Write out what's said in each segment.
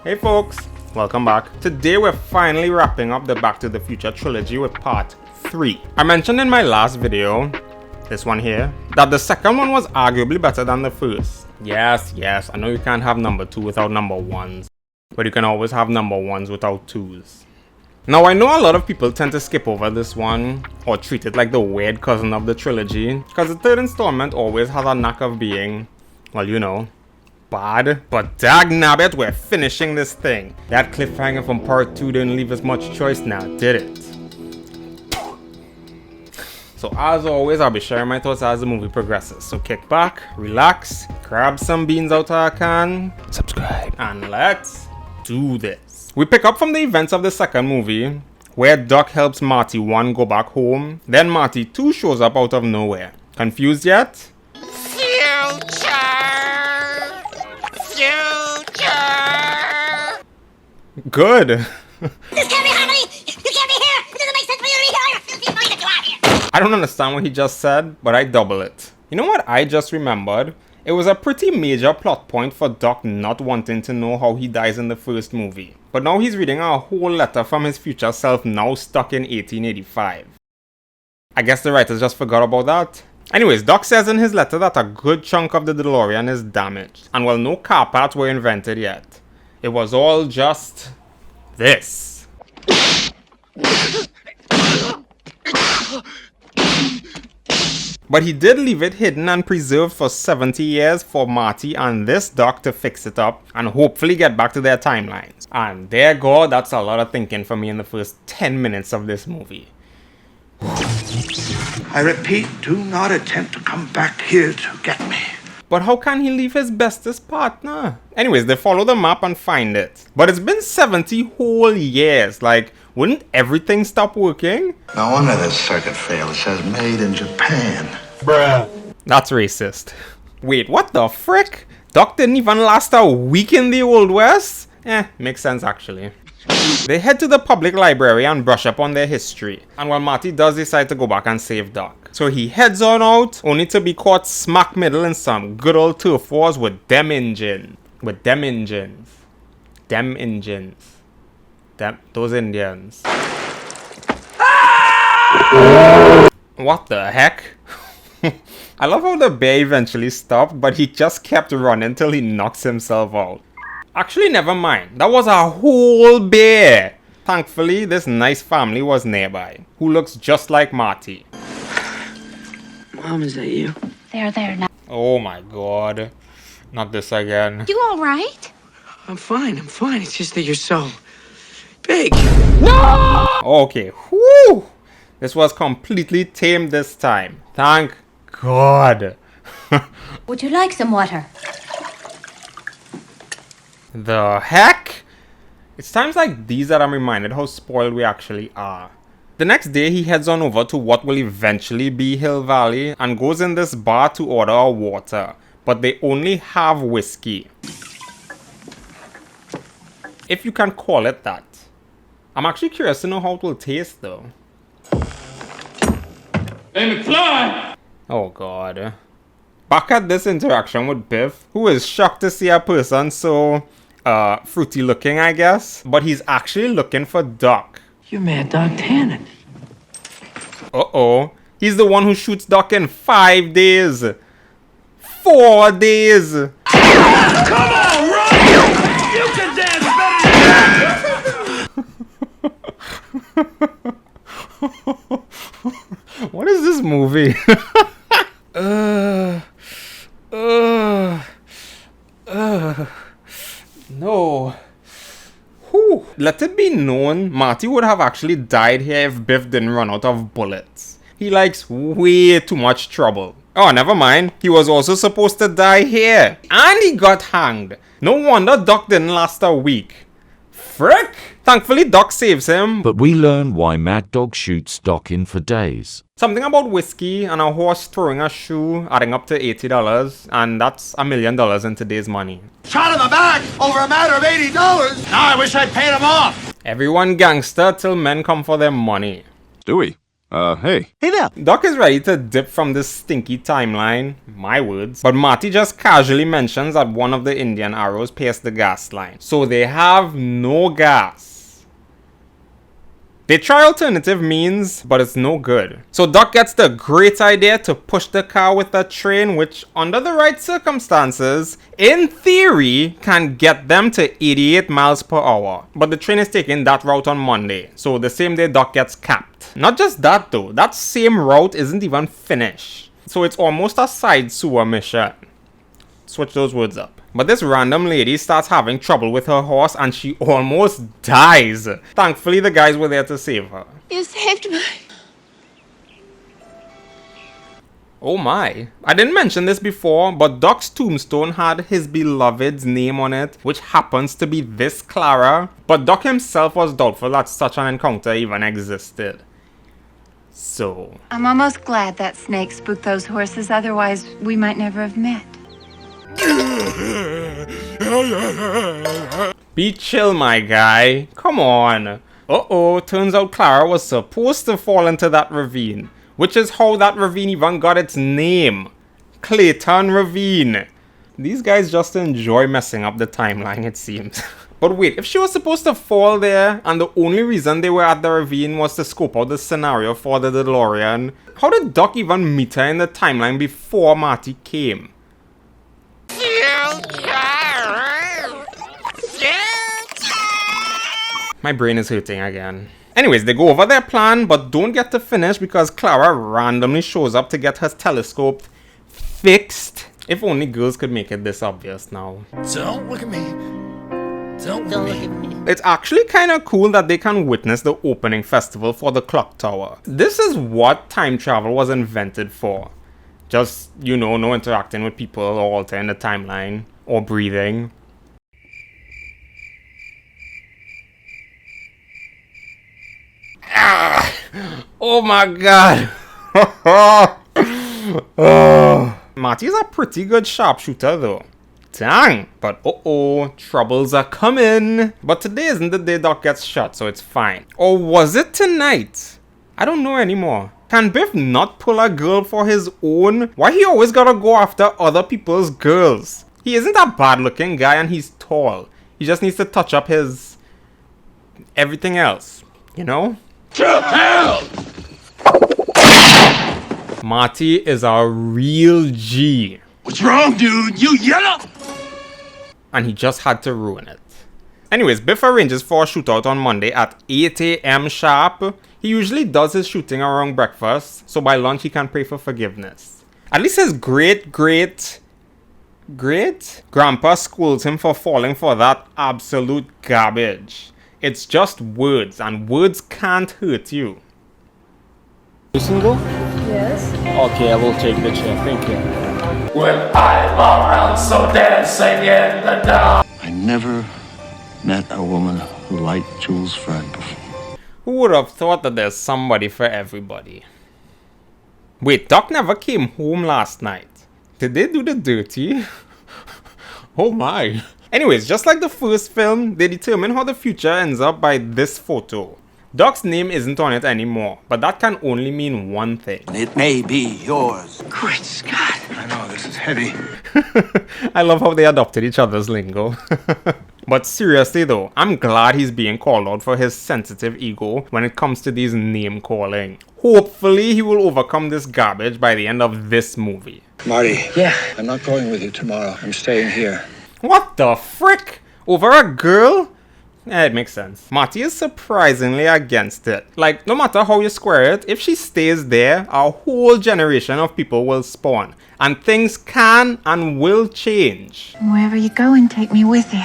Hey folks, welcome back. Today we're finally wrapping up the Back to the Future trilogy with part 3. I mentioned in my last video, this one here, that the second one was arguably better than the first. Yes, I know you can't have number 2 without number 1s, but you can always have number 1s without 2s. Now I know a lot of people tend to skip over this one, or treat it like the weird cousin of the trilogy, because the third installment always has a knack of being, well, you know, bad. But dagnabbit, we're finishing this thing. That cliffhanger from part 2 didn't leave us much choice now, did it? So as always, I'll be sharing my thoughts as the movie progresses. So kick back, relax, grab some beans out of a can, subscribe, and let's do this. We pick up from the events of the second movie, where Doc helps Marty 1 go back home, then Marty 2 shows up out of nowhere. Confused yet? Good. This can't be happening! You can't be here! It doesn't make sense for you to be here! You're filthy annoying that you are here! I don't understand what he just said, but I double it. You know what I just remembered? It was a pretty major plot point for Doc not wanting to know how he dies in the first movie. But now he's reading a whole letter from his future self now stuck in 1885. I guess the writers just forgot about that. Anyways, Doc says in his letter that a good chunk of the DeLorean is damaged, and while no car parts were invented yet, it was all just this. But he did leave it hidden and preserved for 70 years for Marty and this Doc to fix it up and hopefully get back to their timelines. And there God, that's a lot of thinking for me in the first 10 minutes of this movie. I repeat, do not attempt to come back here to get me. But how can he leave his bestest partner? Anyways, they follow the map and find it. But it's been 70 whole years. Like, wouldn't everything stop working? No wonder this circuit failed. It says made in Japan. Bruh. That's racist. Wait, what the frick? Doc didn't even last a week in the Old West? Makes sense actually. They head to the public library and brush up on their history. And while Marty does decide to go back and save Doc. So he heads on out, only to be caught smack middle in some good old turf wars with them engines. Those Indians. What the heck? I love how the bear eventually stopped, but he just kept running till he knocks himself out. Actually, never mind. That was a whole bear. Thankfully, this nice family was nearby, who looks just like Marty. Mom, is that you? They're there now. Oh my god. Not this again. You alright? I'm fine. It's just that you're so big. Okay, whew! This was completely tame this time. Thank God. Would you like some water? The heck? It's times like these that I'm reminded how spoiled we actually are. The next day he heads on over to what will eventually be Hill Valley and goes in this bar to order a water, but they only have whiskey. If you can call it that. I'm actually curious to know how it will taste though. Hey, McFly! Oh god. Back at this interaction with Biff, who is shocked to see a person so, fruity looking I guess, but he's actually looking for Doc. You're Mad Dog Tannen. Uh-oh. He's the one who shoots Doc in 5 days. 4 days. Come on, run! You can dance better than that! What is this movie? No. Whew. Let it be known, Marty would have actually died here if Biff didn't run out of bullets. He likes way too much trouble. Oh, never mind. He was also supposed to die here. And he got hanged. No wonder Doc didn't last a week. Frick! Thankfully, Doc saves him. But we learn why Mad Dog shoots Doc in for days. Something about whiskey and a horse throwing a shoe adding up to $80, and that's $1 million in today's money. Shot in the back over a matter of $80. Now I wish I'd paid him off. Everyone gangster till men come for their money. Stewie, Hey. Hey there. Doc is ready to dip from this stinky timeline, my words, but Marty just casually mentions that one of the Indian arrows pierced the gas line, so they have no gas. They try alternative means, but it's no good. So Doc gets the great idea to push the car with a train, which under the right circumstances, in theory, can get them to 88 miles per hour. But the train is taking that route on Monday, so the same day Doc gets capped. Not just that though, that same route isn't even finished. So it's almost a side sewer mission. Switch those words up. But this random lady starts having trouble with her horse and she almost dies. Thankfully, the guys were there to save her. You saved me. Oh my. I didn't mention this before, but Doc's tombstone had his beloved's name on it, which happens to be this Clara. But Doc himself was doubtful that such an encounter even existed. So... I'm almost glad that snake spooked those horses, otherwise we might never have met. Be chill, my guy. Come on. Uh-oh, turns out Clara was supposed to fall into that ravine, which is how that ravine even got its name. Clayton Ravine. These guys just enjoy messing up the timeline, it seems. But wait, if she was supposed to fall there, and the only reason they were at the ravine was to scope out the scenario for the DeLorean, how did Doc even meet her in the timeline before Marty came? My brain is hurting again. Anyways, they go over their plan, but don't get to finish because Clara randomly shows up to get her telescope fixed. If only girls could make it this obvious now. Don't look at me. Don't look at me. It's actually kind of cool that they can witness the opening festival for the clock tower. This is what time travel was invented for. Just, you know, no interacting with people or altering the timeline or breathing. Ah! Oh my god! Oh. Marty's a pretty good sharpshooter though. Dang! But uh-oh, troubles are coming. But today isn't the day Doc gets shot, so it's fine. Or was it tonight? I don't know anymore. Can Biff not pull a girl for his own? Why he always gotta go after other people's girls? He isn't a bad looking guy and he's tall. He just needs to touch up his... everything else. You know? To hell! Marty is a real G. What's wrong, dude? You yellow? And he just had to ruin it. Anyways, Biff arranges for a shootout on Monday at 8 a.m. sharp. He usually does his shooting around breakfast, so by lunch he can pray for forgiveness. At least his great-grandpa schools him for falling for that absolute garbage. It's just words, and words can't hurt you. You single? Yes. Okay, I will take the chair, thank you. When I'm around so dancing in the dark. I never met a woman who liked Jules Verne before. Who would have thought that there's somebody for everybody? Wait, Doc never came home last night. Did they do the dirty? Oh my. Anyways, just like the first film, they determine how the future ends up by this photo. Doc's name isn't on it anymore, but that can only mean one thing. It may be yours. Great Scott. I know, this is heavy. I love how they adopted each other's lingo. But seriously though, I'm glad he's being called out for his sensitive ego when it comes to these name calling. Hopefully he will overcome this garbage by the end of this movie. Marty. Yeah. I'm not going with you tomorrow. I'm staying here. What the frick? Over a girl? It makes sense. Marty is surprisingly against it. Like, no matter how you square it, if she stays there, a whole generation of people will spawn. And things can and will change. Wherever you go and take me with you.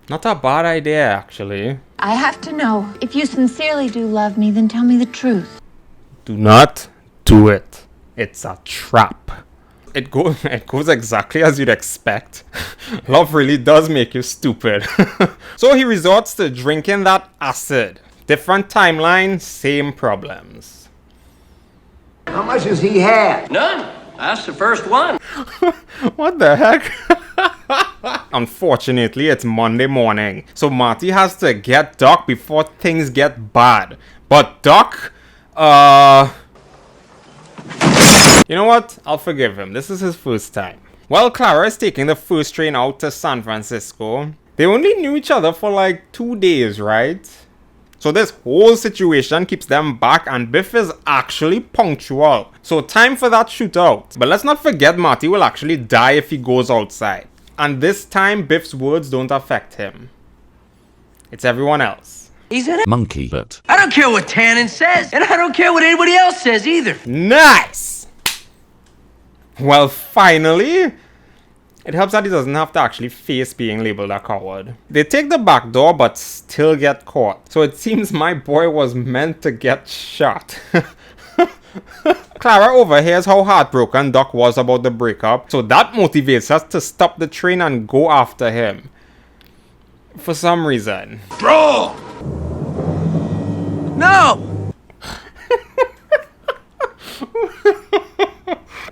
Not a bad idea, actually. I have to know. If you sincerely do love me, then tell me the truth. Do not do it. It's a trap. It goes exactly as you'd expect. Love really does make you stupid. So he resorts to drinking that acid. Different timeline, same problems. How much has he had? None. That's the first one. What the heck? Unfortunately, it's Monday morning, so Marty has to get Doc before things get bad. But Doc, You know what? I'll forgive him. This is his first time. Well, Clara is taking the first train out to San Francisco. They only knew each other for like 2 days, right? So this whole situation keeps them back, and Biff is actually punctual. So time for that shootout. But let's not forget Marty will actually die if he goes outside. And this time Biff's words don't affect him. It's everyone else. He's in it. Monkey butt. I don't care what Tannen says, and I don't care what anybody else says either. Nice! Well, finally, it helps that he doesn't have to actually face being labeled a coward. They take the back door but still get caught. So it seems my boy was meant to get shot. Clara overhears how heartbroken Doc was about the breakup, so that motivates us to stop the train and go after him. For some reason. Bro! No!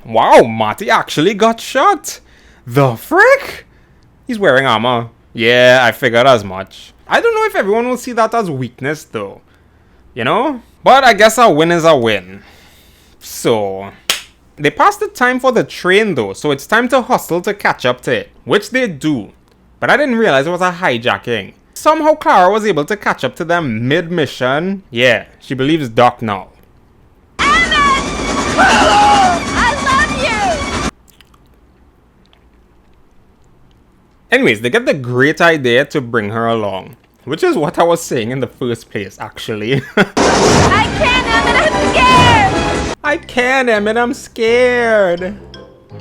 Wow, Marty actually got shot. The frick? He's wearing armor. Yeah, I figured as much. I don't know if everyone will see that as weakness though. You know? But I guess a win is a win. So, they passed the time for the train though, so it's time to hustle to catch up to it. Which they do. But I didn't realize it was a hijacking. Somehow Clara was able to catch up to them mid-mission. Yeah, she believes Doc now. Anyways, they get the great idea to bring her along. Which is what I was saying in the first place, actually. I can't, Emmett, I'm scared! I can't, Emmett, I'm scared.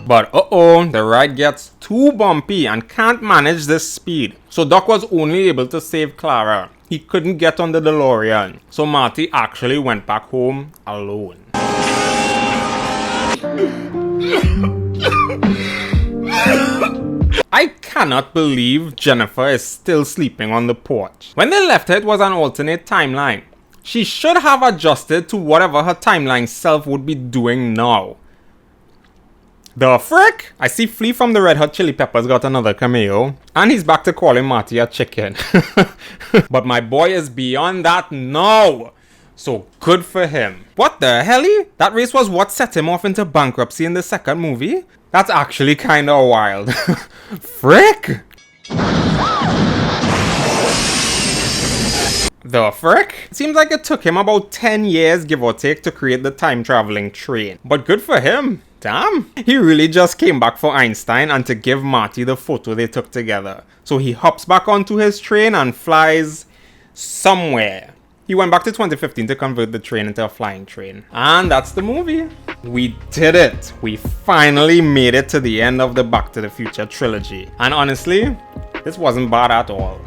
But uh-oh, the ride gets too bumpy and can't manage this speed. So Doc was only able to save Clara. He couldn't get on the DeLorean. So Marty actually went back home alone. I cannot believe Jennifer is still sleeping on the porch. When they left her, it was an alternate timeline. She should have adjusted to whatever her timeline self would be doing now. The frick? I see Flea from the Red Hot Chili Peppers got another cameo. And he's back to calling Marty a chicken. But my boy is beyond that now. So good for him. What the helly? That race was what set him off into bankruptcy in the second movie? That's actually kinda wild. Frick! The frick? It seems like it took him about 10 years, give or take, to create the time-traveling train. But good for him. Damn. He really just came back for Einstein and to give Marty the photo they took together. So he hops back onto his train and flies somewhere. He went back to 2015 to convert the train into a flying train. And that's the movie. We did it. We finally made it to the end of the Back to the Future trilogy. And honestly, this wasn't bad at all.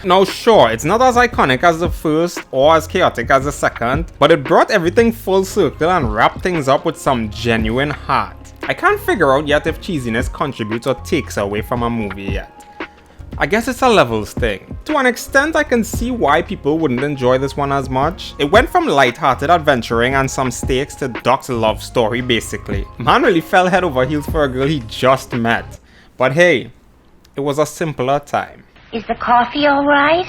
Now sure, it's not as iconic as the first or as chaotic as the second, but it brought everything full circle and wrapped things up with some genuine heart. I can't figure out yet if cheesiness contributes or takes away from a movie yet. I guess it's a levels thing. To an extent, I can see why people wouldn't enjoy this one as much. It went from light-hearted adventuring and some stakes to Doc's love story basically. Man really fell head over heels for a girl he just met. But hey, it was a simpler time. Is the coffee all right?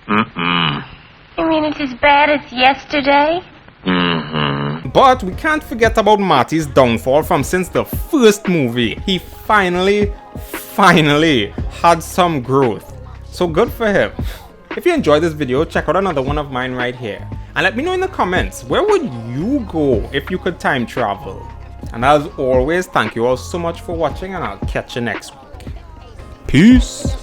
Mm-mm. You mean it's as bad as yesterday? Mm-hmm. But we can't forget about Marty's downfall from since the first movie. He finally had some growth. So good for him. If you enjoyed this video, check out another one of mine right here. And let me know in the comments, where would you go if you could time travel? And as always, thank you all so much for watching, and I'll catch you next week. Peace.